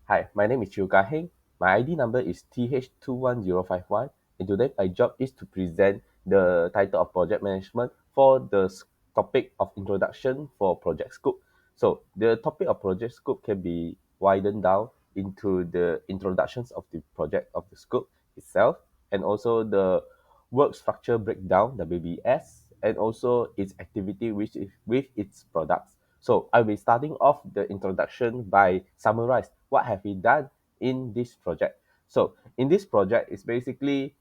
Hi, my name is Chiu Ka Heng. My ID number is TH21051, and today my job is to present the title of project management for the topic of introduction for project scope. So the topic of project scope can be widened down into the introductions of the project of the scope itself, and also the work structure breakdown, the BBS, and also its activity with its products. So I'll be starting off the introduction by summarize what have we done in this project. So in this project, it's basically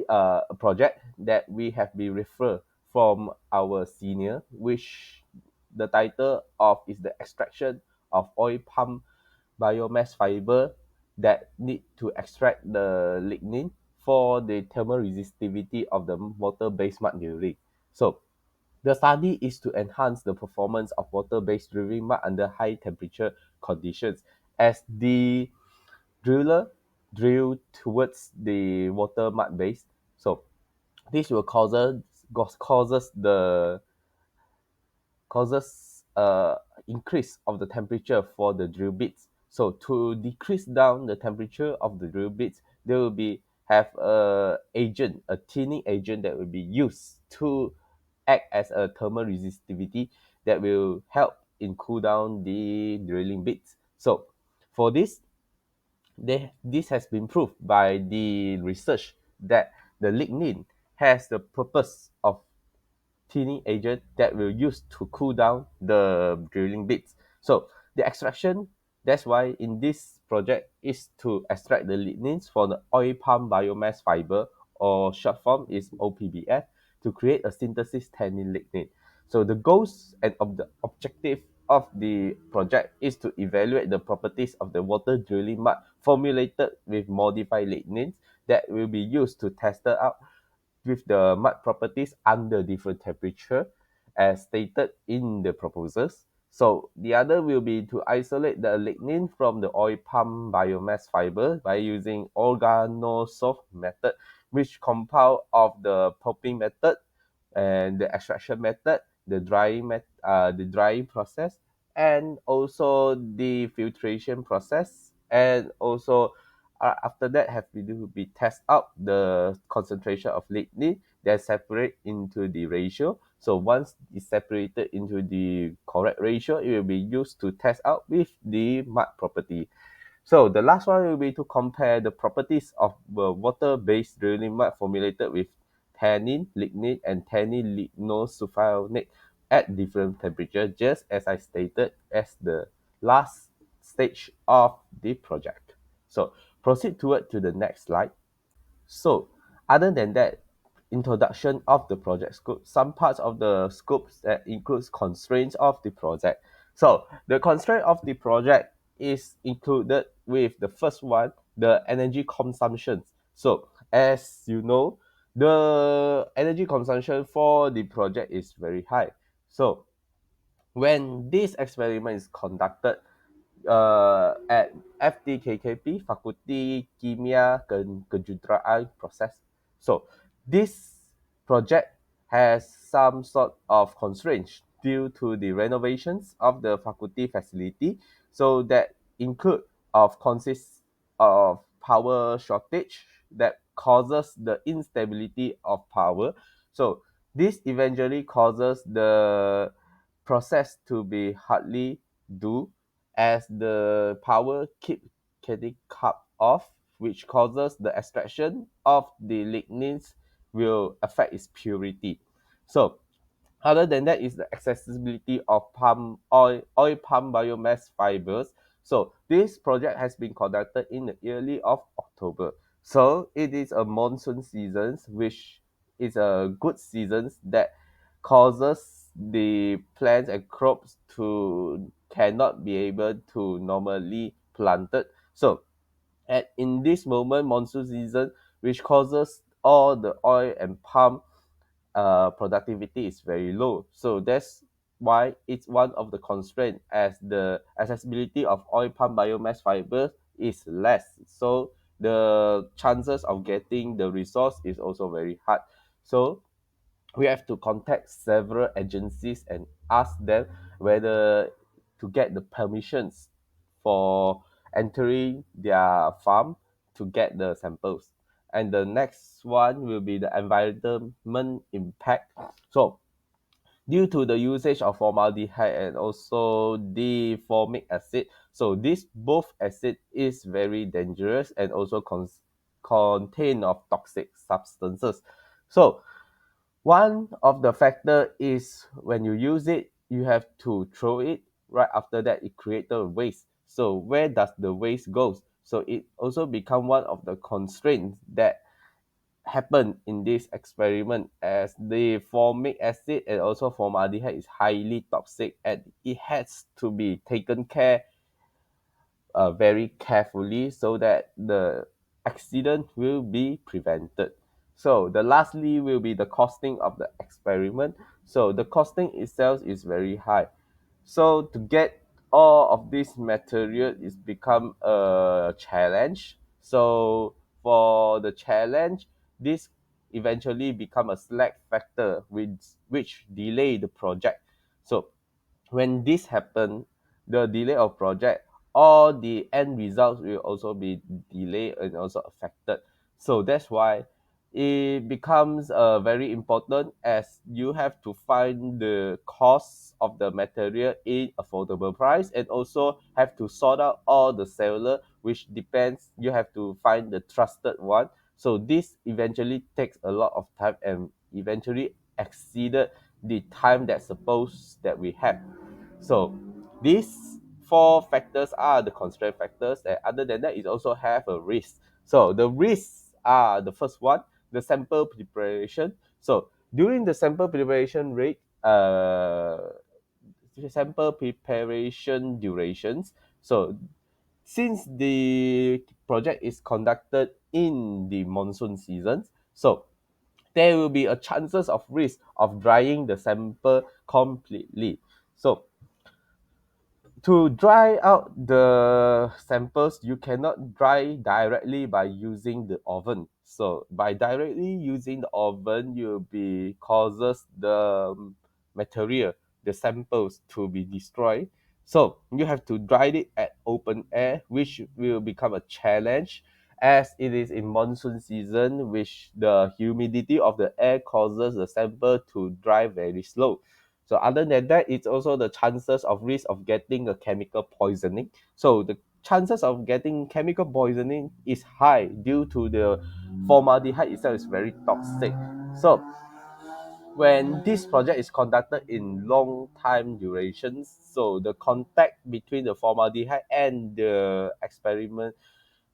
a project that we have been referred from our senior, which the title of is the extraction of oil palm biomass fiber that need to extract the lignin for the thermal resistivity of the water-based mud drilling. So the study is to enhance the performance of water-based drilling mud under high temperature conditions as the driller drill towards the water mud base. So this will causes increase of the temperature for the drill bits. So to decrease down the temperature of the drill bits, there will be have a thinning agent that will be used to act as a thermal resistivity that will help in cool down the drilling bits. So for this has been proved by the research that the lignin has the purpose of thinning agent that will use to cool down the drilling bits. So the extraction, that's why in this project is to extract the lignins from the oil palm biomass fiber, or short form is OPBF, to create a synthesis tannin lignin. So the goals and the objective of the project is to evaluate the properties of the water drilling mud formulated with modified lignins that will be used to test out with the mud properties under different temperature as stated in the proposals. So the other will be to isolate the lignin from the oil palm biomass fiber by using organosolv method, which compound of the pulping method and the extraction method, the drying process, and also the filtration process, and also after that have to do be test out the concentration of lignin that separate into the ratio. So once it's separated into the correct ratio, it will be used to test out with the mud property. So the last one will be to compare the properties of the water-based drilling mud formulated with tannin, lignin, and tannin lignosulfonate at different temperature, just as I stated as the last stage of the project. So proceed toward to the next slide. So, other than that, introduction of the project scope, some parts of the scopes that includes constraints of the project. So, the constraint of the project is included with the first one, the energy consumption. So, as you know, the energy consumption for the project is very high. So, when this experiment is conducted at FDKKP, Fakulti Kimia Kejuruteraan Proses. So this project has some sort of constraints due to the renovations of the faculty facility. So that include of consists of power shortage that causes the instability of power. So this eventually causes the process to be hardly do as the power keep getting cut off, which causes the extraction of the lignins will affect its purity. So other than that is the accessibility of oil palm biomass fibers. So this project has been conducted in the early of October. So it is a monsoon season, which is a good season that causes the plants and crops to cannot be able to normally planted. So at in this moment monsoon season, which causes all the oil and palm productivity is very low. So that's why it's one of the constraints as the accessibility of oil palm biomass fiber is less. So the chances of getting the resource is also very hard. So we have to contact several agencies and ask them whether to get the permissions for entering their farm to get the samples. And the next one will be the environment impact. So due to the usage of formaldehyde and also the formic acid, so this both acid is very dangerous and also contain of toxic substances. So one of the factor is when you use it, you have to throw it. Right after that, it creates a waste. So where does the waste goes? So it also become one of the constraints that happen in this experiment, as the formic acid and also formaldehyde is highly toxic and it has to be taken care very carefully so that the accident will be prevented. So the lastly will be the costing of the experiment. So the costing itself is very high. So to get all of this material is become a challenge. So for the challenge, this eventually become a slack factor which delay the project. So when this happen, the delay of project, all the end results will also be delayed and also affected. So that's why it becomes very important, as you have to find the cost of the material in affordable price and also have to sort out all the seller, which depends, you have to find the trusted one. So this eventually takes a lot of time and eventually exceeded the time that suppose that we have. So these four factors are the constraint factors, and other than that, it also have a risk. So the risks are the first one, the sample preparation. So during the sample preparation rate, sample preparation durations. So since the project is conducted in the monsoon seasons, so there will be a chances of risk of drying the sample completely. So to dry out the samples, you cannot dry directly by using the oven. So by directly using the oven, you'll be causes the material, the samples to be destroyed. So you have to dry it at open air, which will become a challenge, as it is in monsoon season, which the humidity of the air causes the sample to dry very slow. So other than that, it's also the chances of risk of getting a chemical poisoning. So the chances of getting chemical poisoning is high due to the formaldehyde itself is very toxic. So when this project is conducted in long time durations, so the contact between the formaldehyde and the experiment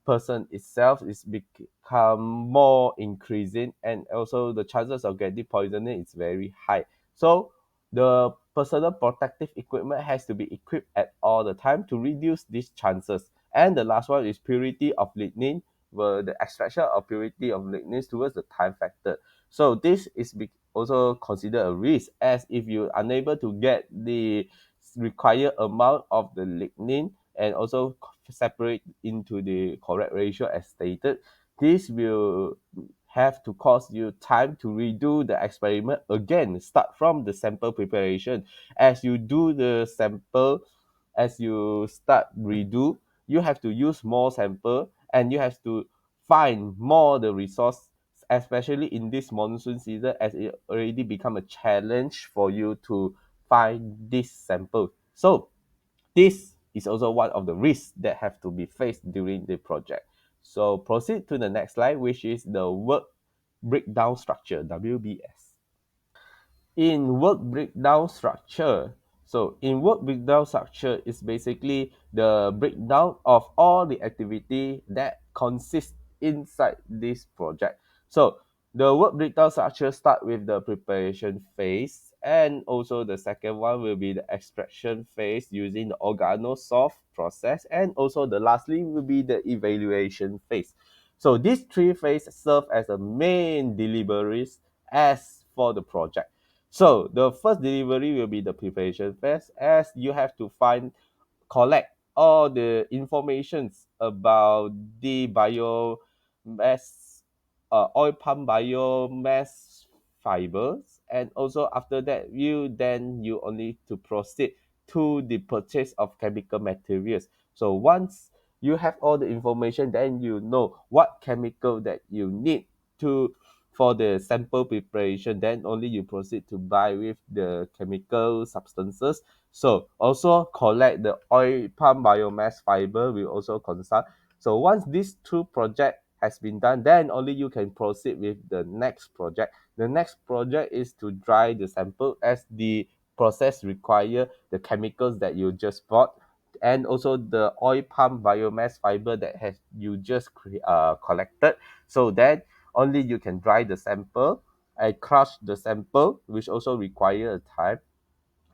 person itself is become more increasing, and also the chances of getting poisoning is very high. So the personal protective equipment has to be equipped at all the time to reduce these chances. And the last one is purity of lignin, where the extraction of purity of lignin towards the time factor. So this is also considered a risk, as if you're unable to get the required amount of the lignin and also separate into the correct ratio as stated, this will have to cost you time to redo the experiment again, start from the sample preparation. As you do the sample, as you start redo, you have to use more sample and you have to find more the resource, especially in this monsoon season, as it already become a challenge for you to find this sample. So this is also one of the risks that have to be faced during the project. So proceed to the next slide, which is the work breakdown structure, WBS. In work breakdown structure, so in work breakdown structure is basically the breakdown of all the activity that consists inside this project. So the work breakdown structure start with the preparation phase, and also the second one will be the extraction phase using the organosoft process, and also the lastly will be the evaluation phase. So these three phases serve as the main deliveries as for the project. So the first delivery will be the preparation phase, as you have to collect all the informations about the biomass, oil palm biomass fibers, and also after that, you only to proceed to the purchase of chemical materials. So once you have all the information, then you know what chemical that you need to for the sample preparation, then only you proceed to buy with the chemical substances. So also collect the oil palm biomass fiber will also consult. So once these two project has been done, then only you can proceed with the next project. The next project is to dry the sample, as the process require the chemicals that you just bought, and also the oil palm biomass fiber that has you just collected. So then only you can dry the sample and crush the sample, which also require a time,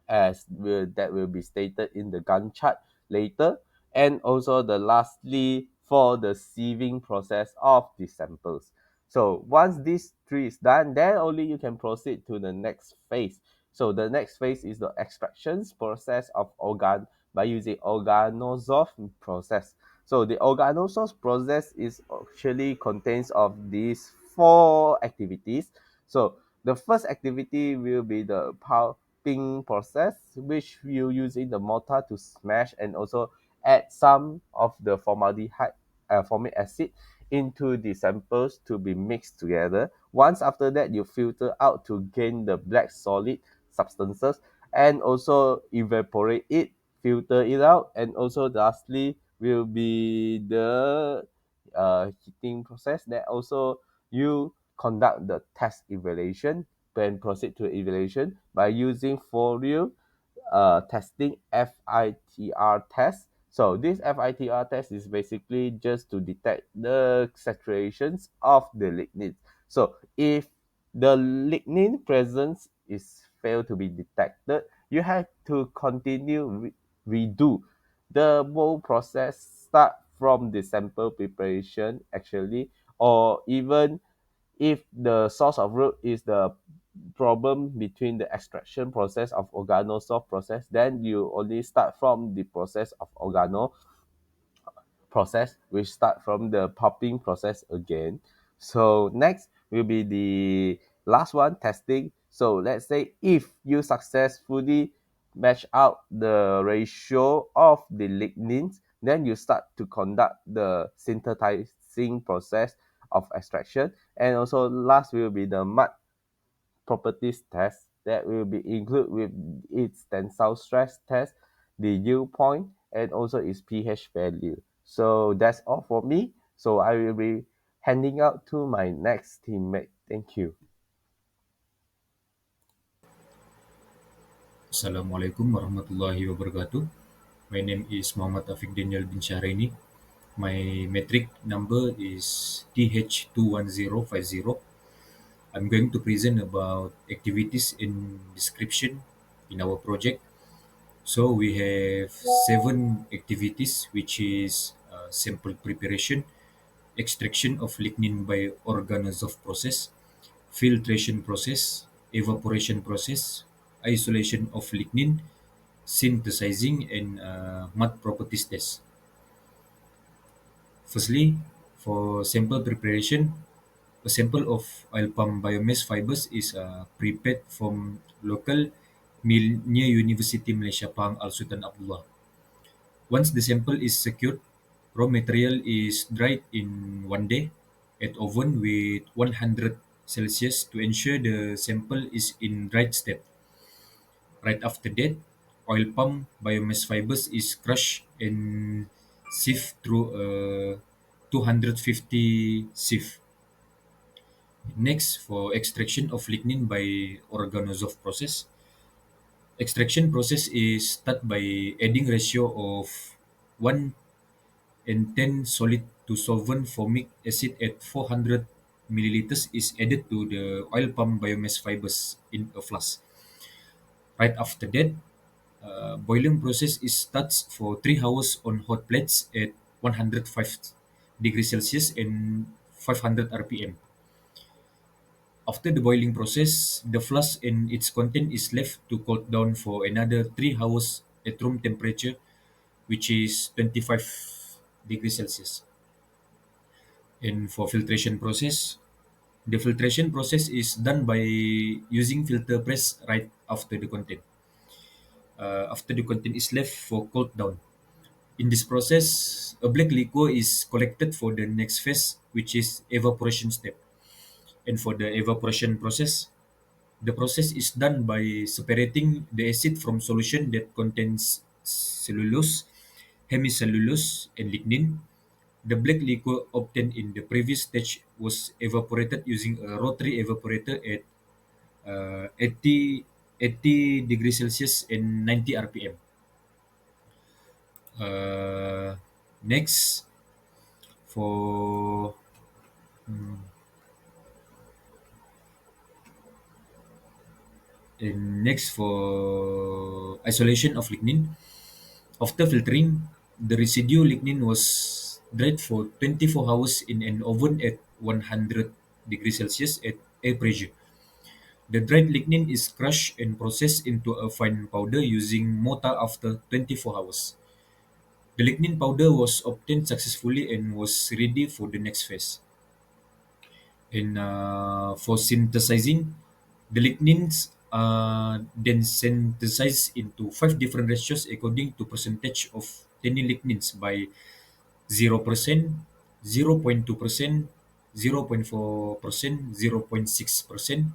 as that will be stated in the Gantt chart later. And also the lastly for the sieving process of the samples. So once this three is done, then only you can proceed to the next phase. So the next phase is the extractions process of organ by using organosolve process. So the organosolve process is actually contains of these four activities. So the first activity will be the pulping process, which will using the mortar to smash and also add some of the formaldehyde, formic acid into the samples to be mixed together. Once after that, you filter out to gain the black solid substances and also evaporate it, filter it out, and also lastly will be the heating process that also you conduct the test evaluation, then proceed to evaluation by using Fourier testing FITR test. So this FITR test is basically just to detect the saturations of the lignin. So if the lignin presence is failed to be detected, you have to continue redo the whole process, start from the sample preparation actually, or even if the source of root is the problem between the extraction process of organosolve process, then you only start from the process of organo process, which start from the popping process again. So next will be the last one, testing. So let's say if you successfully match out the ratio of the lignins, then you start to conduct the synthesizing process of extraction. And also last will be the mud properties test that will be included with its tensile stress test, the yield point, and also its pH value. So that's all for me. So I will be handing out to my next teammate. Thank you. Assalamualaikum warahmatullahi wabarakatuh. My name is Muhammad Afiq Daniel bin Syahrini. My metric number is TH21050. I'm going to present about activities in description in our project. So we have 7 activities, which is sample preparation, extraction of lignin by organosolve process, filtration process, evaporation process, isolation of lignin, synthesizing, and mud properties test. Firstly, for sample preparation, a sample of oil palm biomass fibers is prepared from local mill near University Malaysia Pahang Al Sultan Abdullah. Once the sample is secured, raw material is dried in 1 day at oven with 100 Celsius to ensure the sample is in dried state. Right after that, oil palm biomass fibers is crushed and sieved through a 250 sieve. Next, for extraction of lignin by organosolve process. Extraction process is start by adding ratio of 1 and 10 solid to solvent formic acid at 400 milliliters is added to the oil palm biomass fibers in a flask. Right after that, boiling process is starts for 3 hours on hot plates at 105 degrees Celsius and 500 RPM. After the boiling process, the flask and its content is left to cool down for another 3 hours at room temperature, which is 25 degrees Celsius. And for filtration process, the filtration process is done by using filter press right after the content. After the content is left for cooled down. In this process, a black liquor is collected for the next phase, which is evaporation step. And for the evaporation process, the process is done by separating the acid from solution that contains cellulose, hemicellulose, and lignin. The black liquor obtained in the previous stage was evaporated using a rotary evaporator at 80 degrees Celsius and 90 RPM. Uh, next, for mm, next for isolation of lignin. After filtering, the residue lignin was dried for 24 hours in an oven at 100 degrees Celsius at air pressure. The dried lignin is crushed and processed into a fine powder using mortar after 24 hours. The lignin powder was obtained successfully and was ready for the next phase. And for synthesizing, the lignins are then synthesized into five different ratios according to percentage of tannin lignins by 0%, 0.2%, 0.4%, 0.6%,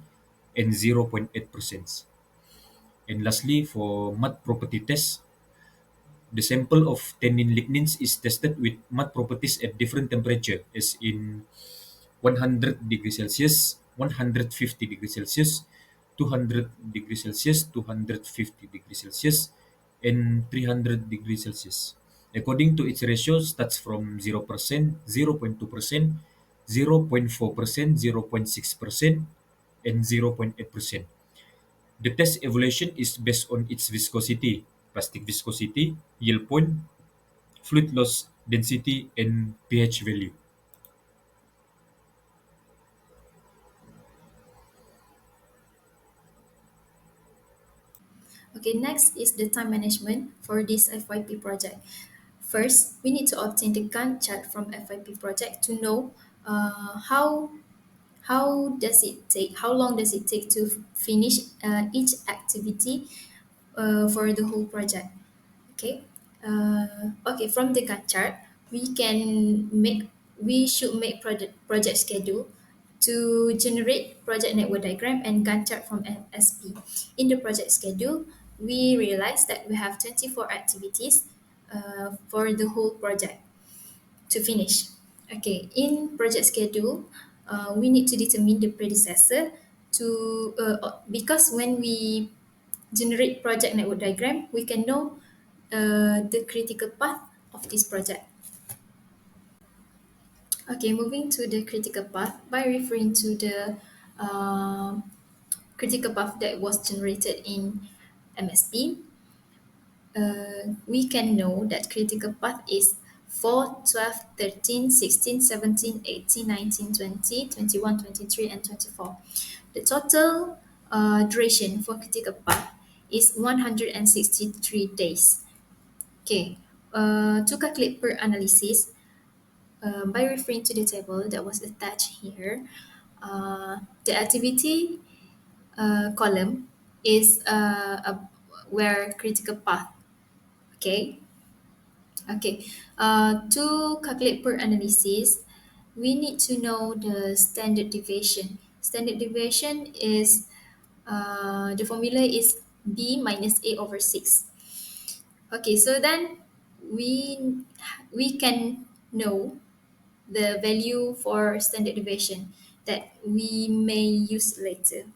and 0.8%. And lastly, for mud property test, the sample of tannin lignins is tested with mud properties at different temperature, as in 100 degrees Celsius, 150 degrees Celsius, 200 degrees Celsius, 250 degrees Celsius, and 300 degrees Celsius. According to its ratio, starts from 0%, 0.2%, 0.4%, 0.6%, and 0.8%. The test evaluation is based on its viscosity, plastic viscosity, yield point, fluid loss density, and pH value. Okay, next is the time management for this FYP project. First, we need to obtain the Gantt chart from FYP project to know how long does it take to finish each activity for the whole project. Okay. Okay. From the Gantt chart, we should make project schedule to generate project network diagram and Gantt chart from SP. In the project schedule, we realize that we have 24 activities for the whole project to finish. Okay, in project schedule, we need to determine the predecessor to because when we generate project network diagram, we can know the critical path of this project. Okay, moving to the critical path by referring to the uh, critical path that was generated in MSP, we can know that critical path is 4, 12, 13, 16, 17, 18, 19, 20, 21, 23, and 24. The total duration for critical path is 163 days. Okay, to calculate per analysis, by referring to the table that was attached here, the activity column is where critical path. Okay, okay. To calculate per analysis, we need to know the standard deviation. Standard deviation is the formula is b minus a over 6. Okay, so then we we can know the value for standard deviation that we may use later.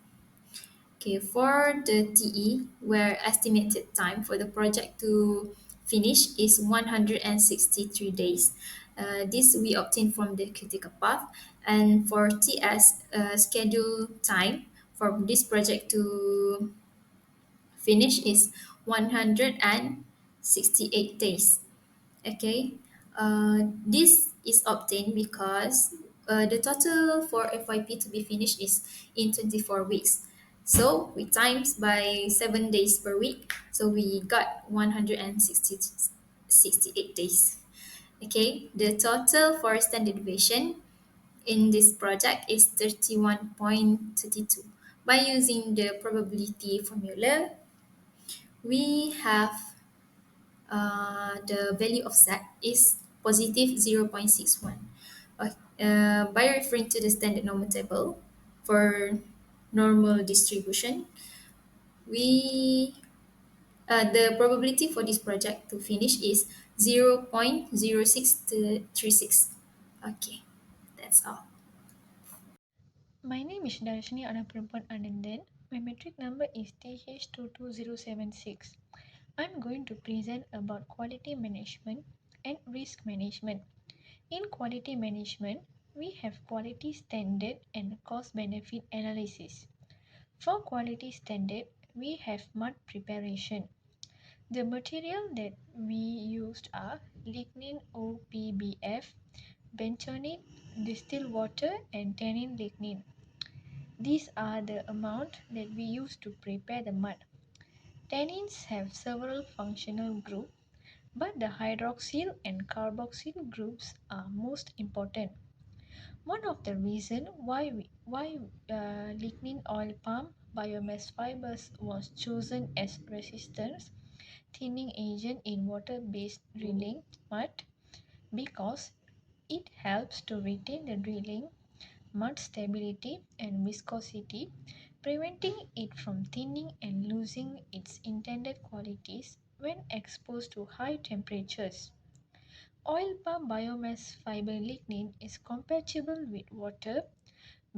Okay, for the TE, where estimated time for the project to finish is 163 days. This we obtain from the critical path. And for TS, schedule time for this project to finish is 168 days. Okay, this is obtained because the total for FYP to be finished is in 24 weeks. So we times by 7 days per week. So we got 168 days. Okay, the total for standard deviation in this project is 31.32. By using the probability formula, we have the value of Z is positive 0.61. By referring to the standard normal table for normal distribution, we the probability for this project to finish is 0.0636. Okay, that's all. My name is Darshini Anaprumpan Anandan. My metric number is TH22076. I'm going to present about quality management and risk management. In quality management, we have quality standard and cost benefit analysis. For quality standard, we have mud preparation. The material that we used are lignin OPBF, bentonite, distilled water, and tannin lignin. These are the amount that we use to prepare the mud. Tannins have several functional groups, but the hydroxyl and carboxyl groups are most important. One of the reasons why lignin oil palm biomass fibers was chosen as resistance thinning agent in water-based drilling mud because it helps to retain the drilling mud stability and viscosity, preventing it from thinning and losing its intended qualities when exposed to high temperatures. Oil palm biomass fiber lignin is compatible with water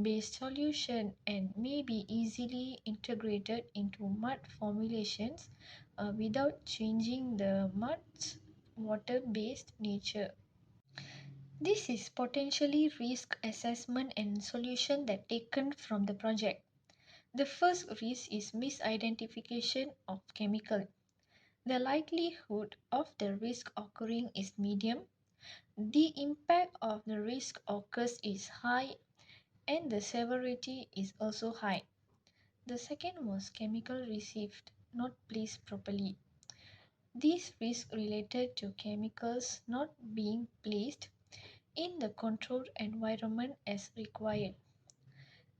based solution and may be easily integrated into mud formulations without changing the mud's water based nature. This is potentially risk assessment and solution that taken from the project. The first risk is misidentification of chemical. The likelihood of the risk occurring is medium. The impact of the risk occurs is high and the severity is also high. The second was chemical received, not placed properly. These risks related to chemicals not being placed in the controlled environment as required.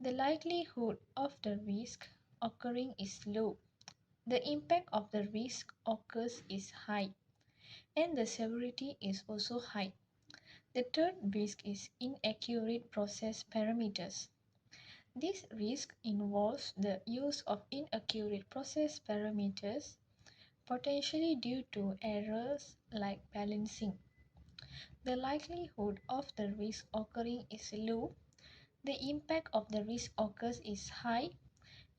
The likelihood of the risk occurring is low. The impact of the risk occurs is high and the severity is also high. The third risk is inaccurate process parameters. This risk involves the use of inaccurate process parameters, potentially due to errors like balancing. The likelihood of the risk occurring is low, the impact of the risk occurs is high,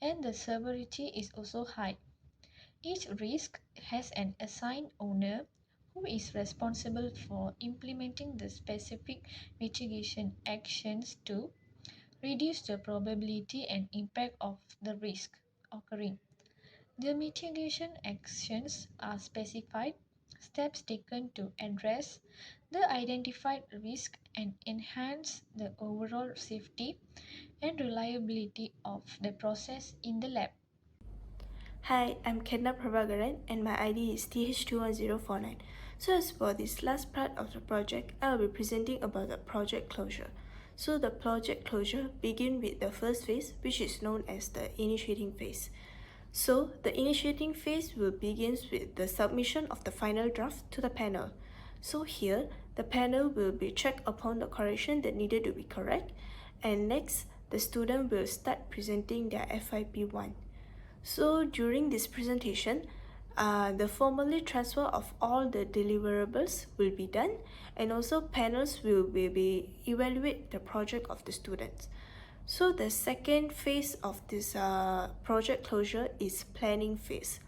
and the severity is also high. Each risk has an assigned owner who is responsible for implementing the specific mitigation actions to reduce the probability and impact of the risk occurring. The mitigation actions are specified steps taken to address the identified risk and enhance the overall safety and reliability of the process in the lab. Hi, I'm Kendra Prabhakaran and my ID is TH21049. So as for this last part of the project, I'll be presenting about the project closure. So the project closure begins with the first phase, which is known as the initiating phase. So the initiating phase will begin with the submission of the final draft to the panel. So here, the panel will be checked upon the correction that needed to be correct, and next, the student will start presenting their FIP1. So during this presentation, the formally transfer of all the deliverables will be done, and also panels will be evaluate the project of the students. So the second phase of this project closure is planning phase.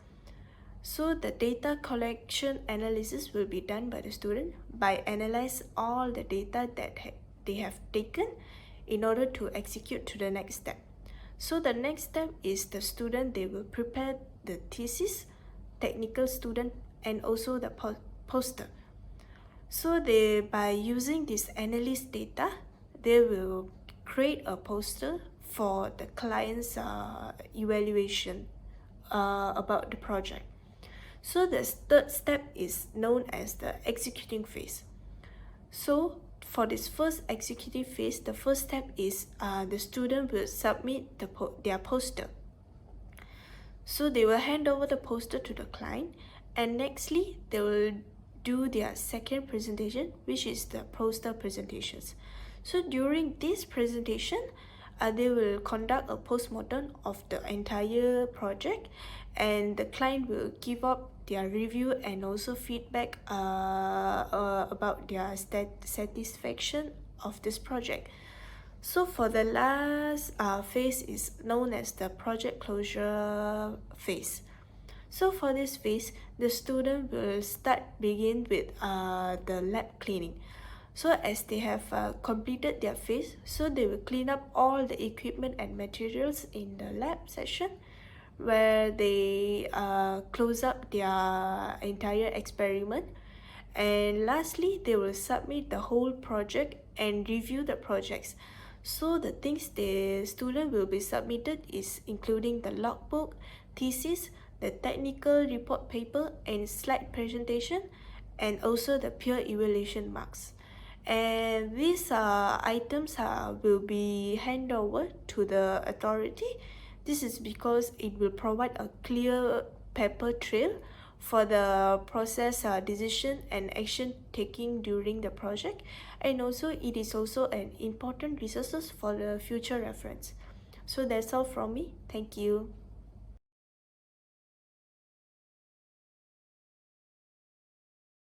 So the data collection analysis will be done by the student by analyze all the data that they have taken in order to execute to the next step. So the next step is the student, they will prepare the thesis, technical student, and also the poster. So they, by using this analyst data, they will create a poster for the client's evaluation about the project. So the third step is known as the executing phase. So for this first executive phase, the first step is the student will submit their poster. So they will hand over the poster to the client, and nextly they will do their second presentation, which is the poster presentations. So during this presentation, they will conduct a postmortem of the entire project, and the client will give up their review and also feedback about their satisfaction of this project. So for the last phase is known as the project closure phase. So for this phase, the student will begin with the lab cleaning. So as they have completed their phase, so they will clean up all the equipment and materials in the lab session, where they close up their entire experiment. And lastly, they will submit the whole project and review the projects. So the things the student will be submitted is including the logbook, thesis, the technical report paper and slide presentation, and also the peer evaluation marks. And these items will be handed over to the authority. This is because it will provide a clear paper trail for the process decision and action taking during the project, and also it is also an important resources for the future reference. So that's all from me. Thank you.